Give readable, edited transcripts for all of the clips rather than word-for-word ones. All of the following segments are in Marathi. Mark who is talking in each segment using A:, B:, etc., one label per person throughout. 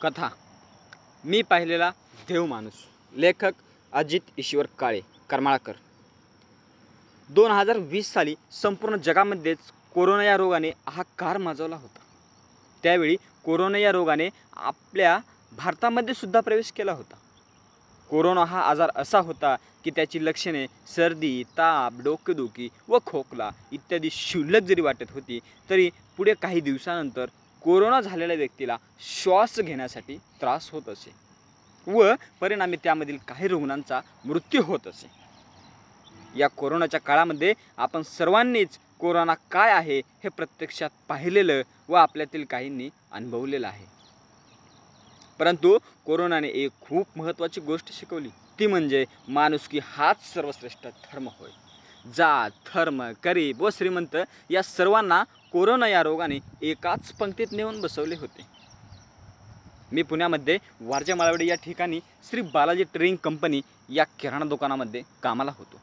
A: कथा मी पाहिलेला देव माणूस. लेखक अजित ईश्वर काळे करमाळकर. 2020 साली संपूर्ण जगामध्येच कोरोना या रोगाने हाहाकार माजवला होता. त्यावेळी कोरोना या रोगाने आपल्या भारतामध्ये सुद्धा प्रवेश केला होता. कोरोना हा आजार असा होता की त्याची लक्षणे सर्दी, ताप, डोकेदुखी व खोकला इत्यादी क्षुल्लक जरी वाटत होती, तरी पुढे काही दिवसानंतर कोरोना झालेल्या व्यक्तीला श्वास घेण्यासाठी त्रास होत असे व परिणामी त्यामधील काही रुग्णांचा मृत्यू होत असे. या कोरोनाच्या काळामध्ये आपण सर्वांनीच कोरोना काय आहे हे प्रत्यक्षात पाहिलेलं व आपल्यातील काहींनी अनुभवलेलं आहे. परंतु कोरोनाने एक खूप महत्त्वाची गोष्ट शिकवली, ती म्हणजे माणुसकी हाच सर्वश्रेष्ठ धर्म होय. जात, धर्म, गरीब व श्रीमंत या सर्वांना कोरोना या रोगाने एकाच पंक्तीत नेऊन बसवले होते. मी पुण्यामध्ये वारजा माळवडी या ठिकाणी श्री बालाजी ट्रेडिंग कंपनी या किराणा दुकानामध्ये कामाला होतो.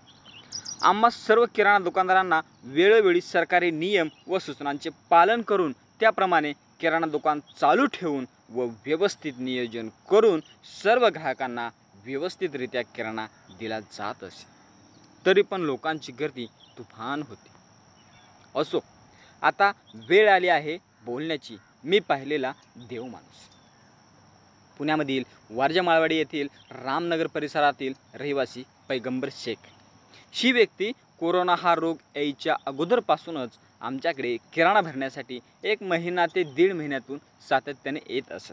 A: आम्हा सर्व किराणा दुकानदारांना वेळोवेळी सरकारी नियम व सूचनांचे पालन करून त्याप्रमाणे किराणा दुकान चालू ठेवून व व्यवस्थित नियोजन करून सर्व ग्राहकांना व्यवस्थितरित्या किराणा दिला जात असे. तरी पण लोकांची गर्दी तुफान होती. असो, आता वेळ आली आहे बोलण्याची. मी पाहिलेला देव माणूस. पुण्यामधील वारजा माळवाडी येथील रामनगर परिसरातील रहिवासी पैगंबर शेख ही व्यक्ती कोरोना हा रोग यायच्या अगोदरपासूनच आमच्याकडे किराणा भरण्यासाठी 1 महिना ते 1.5 महिन्यातून सातत्याने येत असत.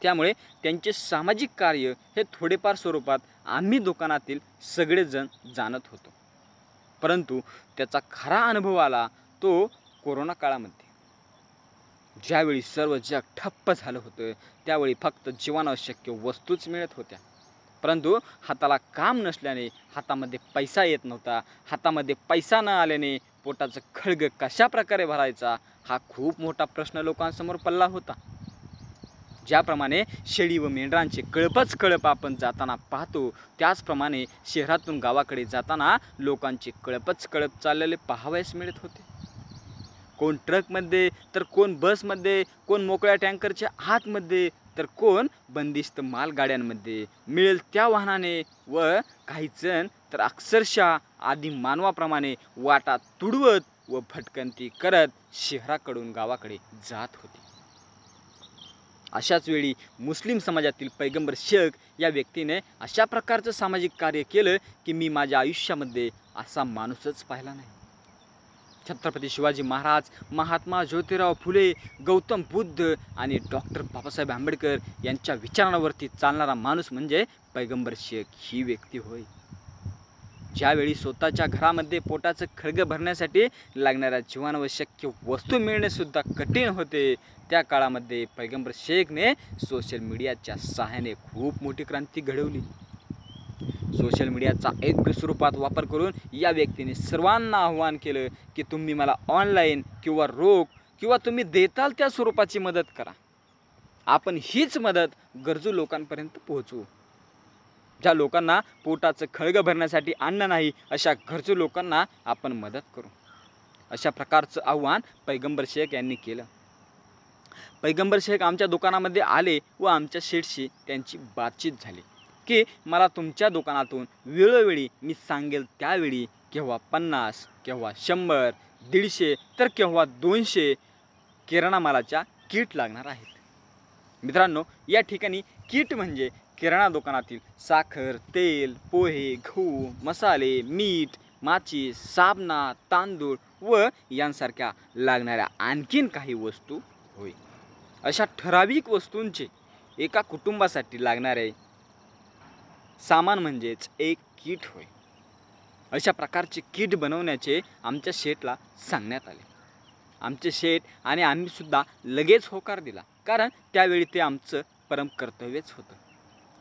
A: त्यामुळे त्यांचे सामाजिक कार्य हे थोडेफार स्वरूपात आम्ही दुकानातील सगळेजण जाणत होतो. परंतु त्याचा खरा अनुभव आला तो कोरोना काळामध्ये. ज्यावेळी सर्व जग ठप्प झालं होतं, त्यावेळी फक्त जीवनावश्यक वस्तूच मिळत होत्या. परंतु हाताला काम नसल्याने हातामध्ये पैसा येत नव्हता. हातामध्ये पैसा न आल्याने पोटाचं खळग कशा प्रकारे भरायचा हा खूप मोठा प्रश्न लोकांसमोर पडला होता. ज्याप्रमाणे शेळी व मेंढरांचे कळपच कळप आपण जाताना पाहतो, त्याचप्रमाणे शहरातून गावाकडे जाताना लोकांचे कळपच कळप चाललेले पाहावयास मिळत होते. कोण ट्रकमध्ये, तर कोण बसमध्ये, कोण मोकळ्या टँकरच्या आतमध्ये, तर कोण बंदिस्त मालगाड्यांमध्ये, मिळेल त्या वाहनाने व काही जण तर अक्षरशः आधी मानवाप्रमाणे वाटा तुडवत व भटकंती करत शहराकडून गावाकडे जात होते. अशाच वेळी मुस्लिम समाजातील पैगंबर शेख या व्यक्तीने अशा प्रकारचं सामाजिक कार्य केलं की मी माझ्या आयुष्यामध्ये असा माणूसच पाहिला नाही. छत्रपती शिवाजी महाराज, महात्मा ज्योतिराव फुले, गौतम बुद्ध आणि डॉक्टर बाबासाहेब आंबेडकर यांच्या विचारांवरती चालणारा माणूस म्हणजे पैगंबर शेख ही व्यक्ती होय. ज्यावेळी स्वतःच्या घरामध्ये पोटाचं खळग भरण्यासाठी लागणाऱ्या जीवनावश्यक वस्तू मिळणे सुद्धा कठीण होते, त्या काळामध्ये पैगंबर शेखने सोशल मीडियाच्या सहाय्याने खूप मोठी क्रांती घडवली. सोशल मीडियाचा योग्य स्वरूपात वापर करून या व्यक्तीने सर्वांना आव्हान केलं की तुम्ही मला ऑनलाईन किंवा रोख किंवा तुम्ही देताल त्या स्वरूपाची मदत करा. आपण हीच मदत गरजू लोकांपर्यंत पोहोचवू. ज्या लोकांना पोटाचं खळग भरण्यासाठी अन्न नाही, अशा गरजू लोकांना आपण मदत करू. अशा प्रकारचं आव्हान पैगंबर शेख यांनी केलं. पैगंबर शेख आमच्या दुकानामध्ये आले व आमच्या शेठशी त्यांची बातचीत झाली की मला तुमच्या दुकानातून वेळोवेळी मी सांगेल त्यावेळी केव्हा 50, केव्हा 100, 150 तर केव्हा 200 किराणा मालाच्या किट लागणार आहेत. मित्रांनो, या ठिकाणी किट म्हणजे किराणा दुकानातील साखर, तेल, पोहे, गहू, मसाले, मीठ, माचीस, साबणा, तांदूळ व यांसारख्या लागणाऱ्या आणखीन काही वस्तू होय. अशा ठराविक वस्तूंचे एका कुटुंबासाठी लागणारे सामान म्हणजेच एक किट होय. अशा प्रकारचे किट बनवण्याचे आमच्या शेठला सांगण्यात आले. आमचे शेठ आणि आम्ही सुद्धा लगेच होकार दिला, कारण त्यावेळी ते आमचं परम कर्तव्यच होतं.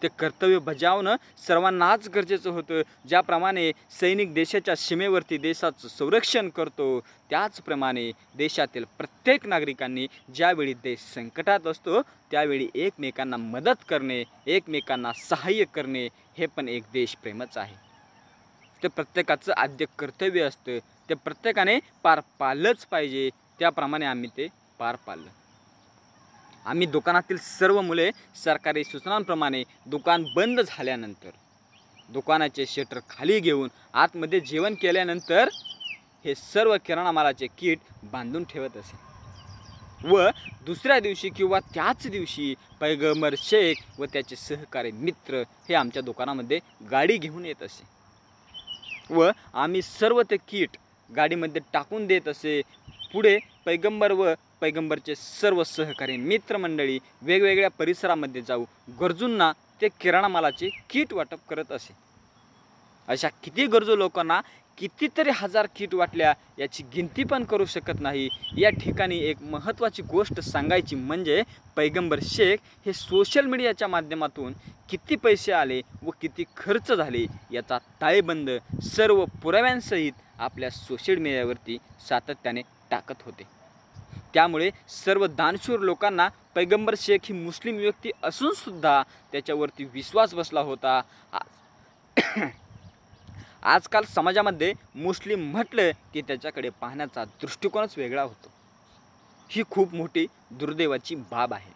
A: ते कर्तव्य बजावणं सर्वांनाच गरजेचं होतं. ज्याप्रमाणे सैनिक देशाच्या सीमेवरती देशाचं संरक्षण करतो, त्याचप्रमाणे देशातील प्रत्येक नागरिकांनी ज्यावेळी देश संकटात असतो त्यावेळी एकमेकांना मदत करणे, एकमेकांना सहाय्य करणे हे पण एक देशप्रेमच आहे. ते प्रत्येकाचं आद्य कर्तव्य असतं. ते प्रत्येकाने पार पाळलंच पाहिजे. त्याप्रमाणे आम्ही ते पार पाडलं. आम्ही दुकानातील सर्व मुले सरकारी सूचनांप्रमाणे दुकान बंद झाल्यानंतर दुकानाचे शटर खाली घेऊन आतमध्ये जेवण केल्यानंतर हे सर्व किराणा मालाचे किट बांधून ठेवत असे व दुसऱ्या दिवशी किंवा त्याच दिवशी पैगंबर शेख व त्याचे सहकारी मित्र हे आमच्या दुकानामध्ये गाडी घेऊन येत असे व आम्ही सर्व ते किट गाडीमध्ये टाकून देत असे. पुढे पैगंबर व पैगंबरचे सर्व सहकारी मित्रमंडळी वेगवेगळ्या परिसरामध्ये जाऊ गरजूंना ते किराणा मालाचे किट वाटप करत असे. अशा किती गरजू लोकांना कितीतरी हजार किट वाटल्या याची गिनती पण करू शकत नाही. या ठिकाणी एक महत्त्वाची गोष्ट सांगायची म्हणजे पैगंबर शेख हे सोशल मीडियाच्या माध्यमातून किती पैसे आले व किती खर्च झाले याचा ताळेबंद सर्व पुराव्यांसहित आपल्या सोशल मीडियावरती सातत्याने टाकत होते. त्यामुळे सर्व दानशूर लोकांना पैगंबर शेख ही मुस्लिम व्यक्ती असून सुद्धा त्याच्यावरती विश्वास बसला होता. आजकाल समाजामध्ये मुस्लिम म्हटलं की त्याच्याकडे पाहण्याचा दृष्टिकोनच वेगळा होतो. ही खूप मोठी दुर्दैवाची बाब आहे.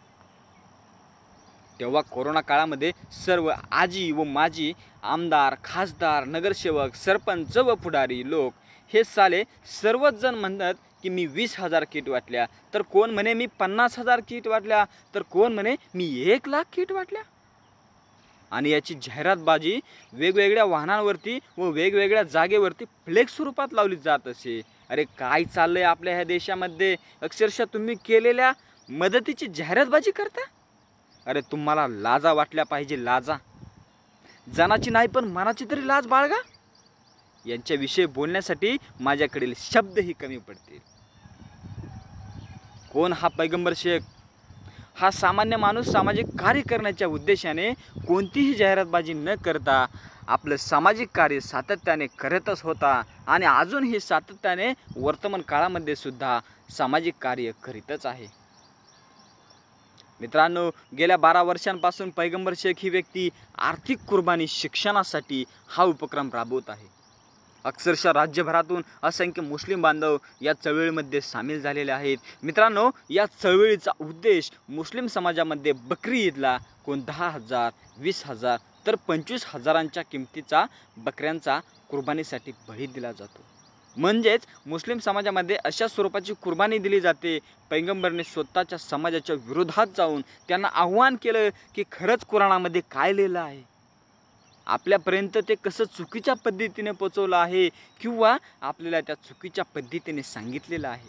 A: तेव्हा कोरोना काळामध्ये सर्व आजी व माजी आमदार, खासदार, नगरसेवक, सरपंच व पुढारी लोक हे साले सर्वच जण म्हणतात की मी 20,000 किट वाटल्या, तर कोण म्हणे मी 50,000 किट वाटल्या, तर कोण म्हणे मी 1,00,000 किट वाटल्या. आणि याची जाहिरातबाजी वेगवेगळ्या वाहनांवरती व वेगवेगळ्या जागेवरती फ्लेक्स स्वरूपात लावली जात असे. अरे काय चाललंय आपल्या ह्या देशामध्ये? अक्षरशः तुम्ही केलेल्या मदतीची जाहिरातबाजी करता. अरे तुम्हाला लाजा वाटल्या पाहिजे, लाजा. जनाची नाही पण मनाची तरी लाज बाळगा. यांच्याविषयी बोलण्यासाठी माझ्याकडील शब्दही कमी पडतील. कोण हा पैगंबर शेख? हा सामान्य माणूस सामाजिक कार्य करण्याच्या उद्देशाने कोणतीही जाहिरातबाजी न करता आपलं सामाजिक कार्य सातत्याने करतच होता आणि अजूनही सातत्याने वर्तमान काळामध्ये सुद्धा सामाजिक कार्य करीतच आहे. मित्रांनो, गेल्या 12 वर्षांपासून पैगंबर शेख ही व्यक्ती आर्थिक कुर्बानी शिक्षणासाठी हा उपक्रम राबवत आहे. अक्षरशः राज्यभरातून असंख्य मुस्लिम बांधव या चळवळीमध्ये सामील झालेले आहेत. मित्रांनो, या चळवळीचा उद्देश मुस्लिम समाजामध्ये बकरी ईदला कोण 10,000, 20,000 तर 25,000च्या किमतीचा बकऱ्यांचा कुर्बानीसाठी बळी दिला जातो. म्हणजेच मुस्लिम समाजामध्ये अशा स्वरूपाची कुर्बानी दिली जाते. पैगंबरने स्वतःच्या समाजाच्या विरोधात जाऊन त्यांना आव्हान केलं की खरंच कुराणामध्ये काय लिहिलं आहे, आपल्यापर्यंत ते कसं चुकीच्या पद्धतीने पोचवलं आहे किंवा आपल्याला त्या चुकीच्या पद्धतीने सांगितलेलं आहे.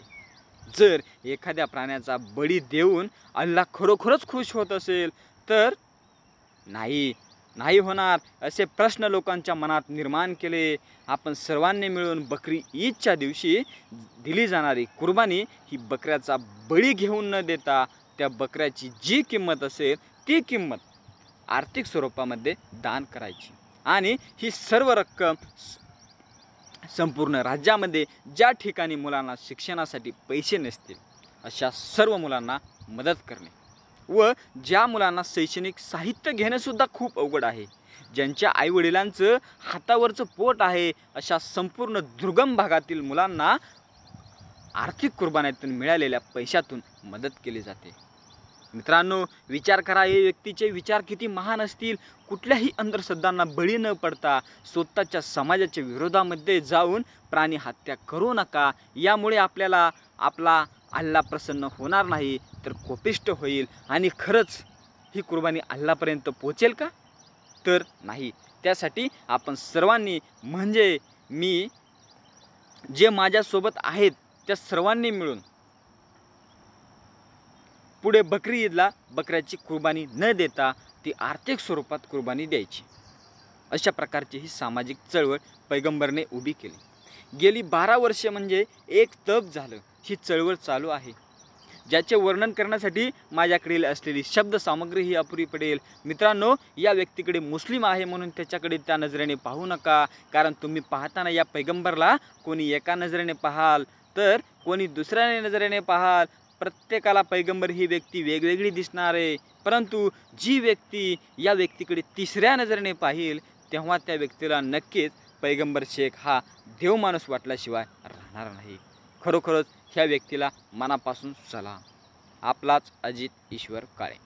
A: जर एखाद्या प्राण्याचा बळी देऊन अल्लाह खरोखरच खुश होत असेल तर नाही होणार असे प्रश्न लोकांच्या मनात निर्माण केले. आपण सर्वांनी मिळून बकरी ईदच्या दिवशी दिली जाणारी कुर्बानी ही बकऱ्याचा बळी घेऊन न देता त्या बकऱ्याची जी किंमत असेल ती किंमत आर्थिक स्वरूपामध्ये दान करायची आणि ही सर्व रक्कम संपूर्ण राज्यामध्ये ज्या ठिकाणी मुलांना शिक्षणासाठी पैसे नसतील अशा सर्व मुलांना मदत करणे व ज्या मुलांना शैक्षणिक साहित्य घेणं सुद्धा खूप अवघड आहे, ज्यांच्या आईवडिलांचं हातावरचं पोट आहे, अशा संपूर्ण दुर्गम भागातील मुलांना आर्थिक कुर्बानीतून मिळालेल्या पैशातून मदत केली जाते. मित्रांनो, विचार करा, हे व्यक्तीचे विचार किती महान असतील. कुठल्याही अंधश्रद्धांना बळी न पडता स्वतःच्या समाजाच्या विरोधामध्ये जाऊन प्राणी हत्या करू नका. यामुळे आपल्याला आपला अल्लाह प्रसन्न होणार नाही तर कोपिष्ट होईल आणि खरंच ही कुर्बानी अल्लाहपर्यंत पोहोचेल का? तर नाही. त्यासाठी आपण सर्वांनी म्हणजे मी जे माझ्यासोबत आहेत त्या सर्वांनी मिळून पुढे बकरी ईदला बकऱ्याची कुर्बानी न देता ती आर्थिक स्वरूपात कुर्बानी द्यायची. अशा प्रकारची ही सामाजिक चळवळ पैगंबरने उभी केली. गेली 12 वर्षे म्हणजे एक तप झालं ही चळवळ चालू आहे, ज्याचे वर्णन करण्यासाठी माझ्याकडील असलेली शब्द सामग्री ही अपुरी पडेल. मित्रांनो, या व्यक्तीकडे मुस्लिम आहे म्हणून त्याच्याकडे त्या नजरेने पाहू नका, कारण तुम्ही पाहताना या पैगंबरला कोणी एका नजरेने पाहाल तर कोणी दुसऱ्या नजरेने पाहाल. प्रत्येकाला पैगंबर ही व्यक्ती वेगवेगळी दिसणार आहे, परंतु जी व्यक्ती या व्यक्तीकडे तिसऱ्या नजरेने पाहिल तेव्हा त्या व्यक्तीला नक्कीच पैगंबर शेख हा देव माणूस वाटल्याशिवाय राहणार नाही. खरोखरच ह्या व्यक्तीला मनापासून सलाम. आपलाच अजित ईश्वर काळे.